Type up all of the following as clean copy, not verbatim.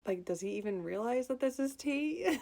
Like, does he even realize that this is tea?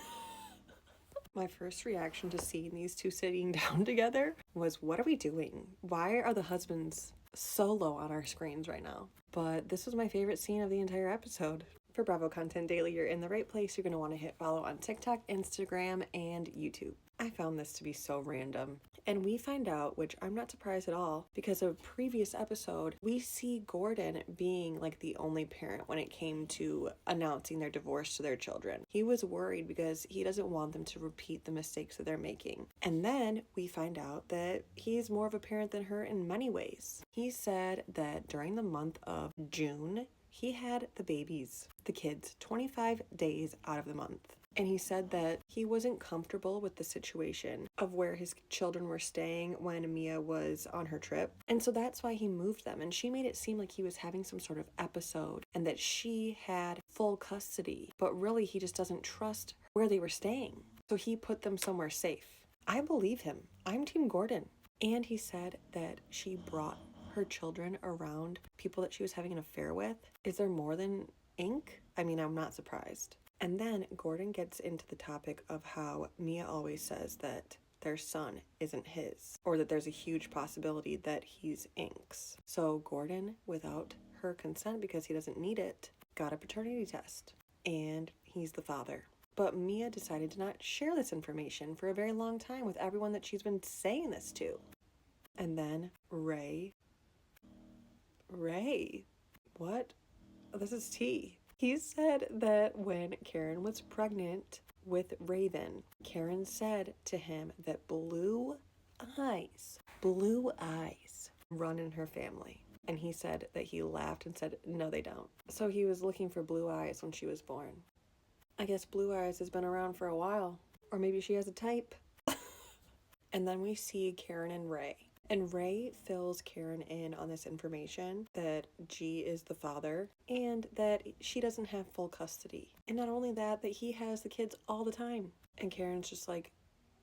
My first reaction to seeing these two sitting down together was, what are we doing? Why are the husbands so low on our screens right now? But this was my favorite scene of the entire episode. For Bravo Content Daily, you're in the right place. You're going to want to hit follow on TikTok, Instagram, and YouTube. I found this to be so random. And we find out, which I'm not surprised at all, because of a previous episode, we see Gordon being like the only parent when it came to announcing their divorce to their children. He was worried because he doesn't want them to repeat the mistakes that they're making. And then we find out that he's more of a parent than her in many ways. He said that during the month of June, he had the babies, the kids, 25 days out of the month. And he said that he wasn't comfortable with the situation of where his children were staying when Mia was on her trip. And so that's why he moved them. And she made it seem like he was having some sort of episode and that she had full custody. But really, he just doesn't trust where they were staying. So he put them somewhere safe. I believe him. I'm Team Gordon. And he said that she brought her children around people that she was having an affair with. Is there more than ink? I mean, I'm not surprised. And then Gordon gets into the topic of how Mia always says that their son isn't his, or that there's a huge possibility that he's Ink's. So Gordon, without her consent because he doesn't need it, got a paternity test, and he's the father. But Mia decided to not share this information for a very long time with everyone that she's been saying this to. And then Ray, what? This is tea. He said that when Karen was pregnant with Raven, Karen said to him that blue eyes run in her family. And he said that he laughed and said, no, they don't. So he was looking for blue eyes when she was born. I guess blue eyes has been around for a while. Or maybe she has a type. And then we see Karen and Ray. And Ray fills Karen in on this information that G is the father and that she doesn't have full custody. And not only that, that he has the kids all the time. And Karen's just like,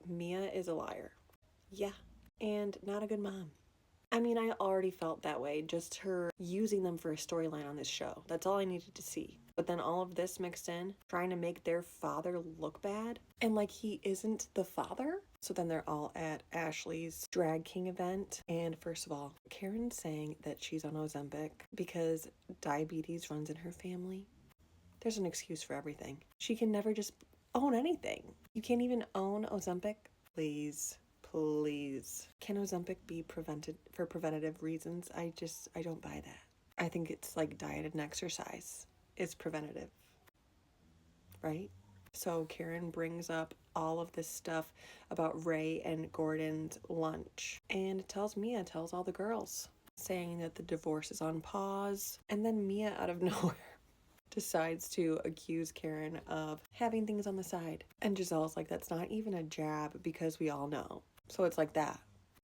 Mia is a liar. Yeah, and not a good mom. I mean, I already felt that way, just her using them for a storyline on this show. That's all I needed to see. But then all of this mixed in, trying to make their father look bad, and like he isn't the father. So then they're all at Ashley's Drag King event. And first of all, Karen's saying that she's on Ozempic because diabetes runs in her family. There's an excuse for everything. She can never just own anything. You can't even own Ozempic? Please. Can Ozempic be prevented for preventative reasons? I don't buy that. I think it's like diet and exercise is preventative, right? So Karen brings up all of this stuff about Ray and Gordon's lunch and tells all the girls, saying that the divorce is on pause. And then Mia, out of nowhere, decides to accuse Karen of having things on the side. And Giselle's like, that's not even a jab because we all know. So it's like that.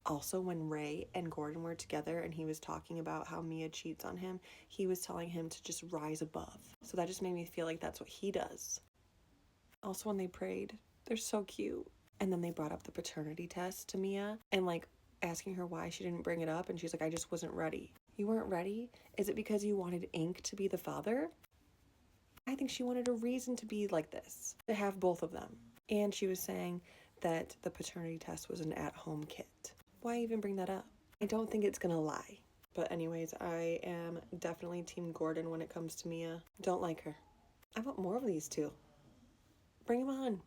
Also, when Ray and Gordon were together and he was talking about how Mia cheats on him, he was telling him to just rise above. So that just made me feel like that's what he does. Also, when they prayed, they're so cute. And then they brought up the paternity test to Mia and like asking her why she didn't bring it up. And she's like, I just wasn't ready. You weren't ready? Is it because you wanted Ink to be the father? I think she wanted a reason to be like this, to have both of them. And she was saying that the paternity test was an at-home kit. Why even bring that up? I don't think it's gonna lie. But anyways, I am definitely Team Gordon when it comes to Mia. Don't like her. I want more of these two. Bring them on.